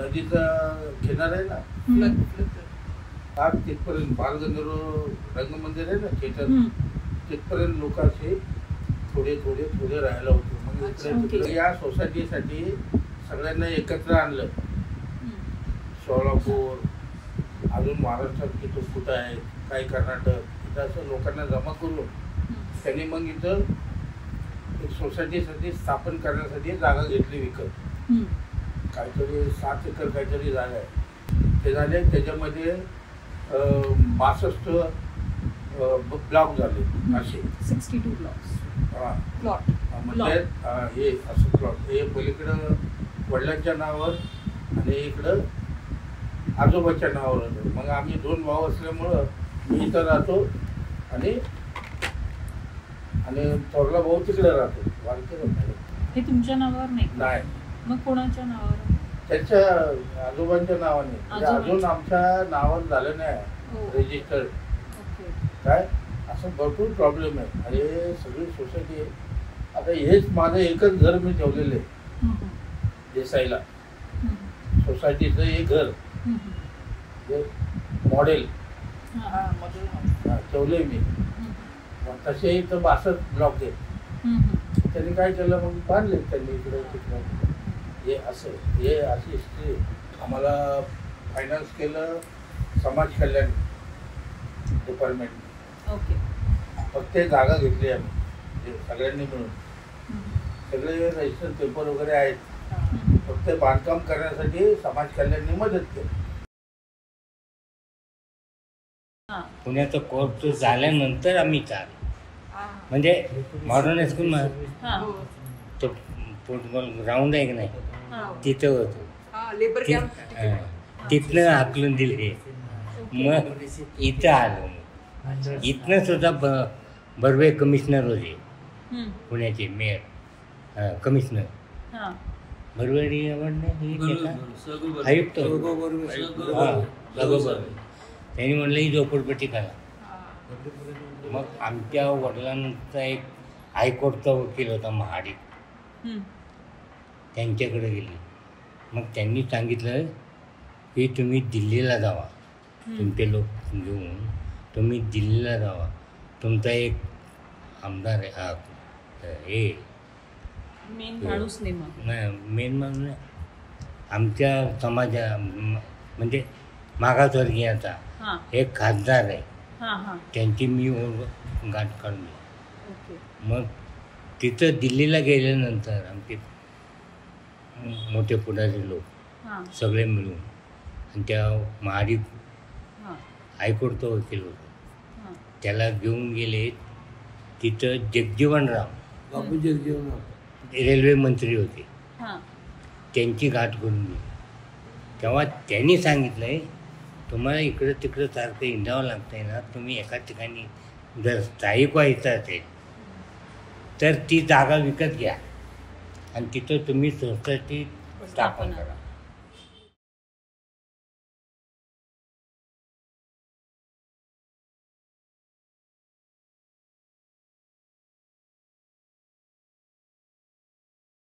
नदीचा किनारा आहे ना, आज तिथपर्यंत बालगंधर्व रंगमंदिर आहे ना थिएटर, तिथपर्यंत लोक असे थोडे थोडे थोडे राहायला होते. मग इकडे या सोसायटीसाठी सगळ्यांना एकत्र आणलं. सोलापूर, अजून महाराष्ट्रात किती कुठं आहे, काही कर्नाटक, इथं असं लोकांना जमा करून त्यांनी मग इथं एक सोसायटीसाठी स्थापन करण्यासाठी जागा घेतली विकत. काहीतरी 7 एकर काहीतरी जागा आहे. ते झाले, त्याच्यामध्ये 62 ब्लॉक झाले असे 62 ब्लॉक्स. प्लॉट म्हणजे हे असं प्लॉट हे पलीकडं वडिलांच्या नावावर आणि इकडं आजोबाच्या नावावर होतं. मग आम्ही 2 भाऊ असल्यामुळं मी इथं राहतो आणि थोरला भाऊ तिकडे राहतो. हे तुमच्या नावावर नाही, मग कोणाच्या नावावर? त्याच्या आजोबांच्या नावाने. अजून आमच्या नावावर झालं नाही रजिस्टर. काय असं भरपूर प्रॉब्लेम आहे. अरे सगळी सोसायटी आहे. आता हेच माझं एकच घर मी ठेवलेलं आहे देसाईला. सोसायटीचं हे घर मॉडेल ठेवलंय मी. तसे इथं 62 ब्लॉक आहेत. त्यांनी काय केलं, मग बांधले त्यांनी इकडे तिकडे. हे असं हे अशी हिस्ट्री. आम्हाला फायनान्स केलं समाज कल्याण डिपार्टमेंट. फक्त जागा घेतली आम्ही सगळ्यांनी मिळून. सगळे रजिस्टर पेपर वगैरे आहेत. फक्त बांधकाम करण्यासाठी समाज कल्याणने मदत केली. पुण्याचा कोर्स झाल्यानंतर आम्ही चाल म्हणजे मॉडर्न हायस्कूल तो फुटबॉल ग्राउंड आहे की नाही, तिथं होतं. तिथनं हाकलून दिले. मग इथं आलो. इथनं सुद्धा बर्वे कमिशनर होते पुण्याचे मेयर कमिशनर. बर्वेडी आयुक्त त्यांनी म्हटलं ही झोपडपट्टी करा. मग आमच्या वडिलांचा एक हायकोर्टचा वकील होता महाडिक, त्यांच्याकडे गेली. मग त्यांनी सांगितलं की तुम्ही दिल्लीला जावा, तुमचे लोक घेऊन तुम्ही दिल्लीला जावा. तुमचा एक आमदार आहे हे मेन माणूस नाही, मेन माणूस नाही, आमच्या समाजा म्हणजे मागासवर्गीयाचा एक खासदार आहे. त्यांची मी गाठ काढली. मग तिथं दिल्लीला गेल्यानंतर आमचे मोठे पुढारी लोक सगळे मिळून आणि त्या महाडिक हायकोर्टचा वकील होता, त्याला घेऊन गेले. तिथं जगजीवनराम रेल्वे मंत्री होते, त्यांची गाठ करून गेली. तेव्हा त्यांनी सांगितलं आहे तुम्हाला इकडं तिकडं सारखं हिंडावं लागतं आहे ना, तुम्ही एका ठिकाणी जर स्थायिक व्हायचं असेल तर ती जागा विकत घ्या आणि तिथं तुम्ही सोसायटी स्थापन करा.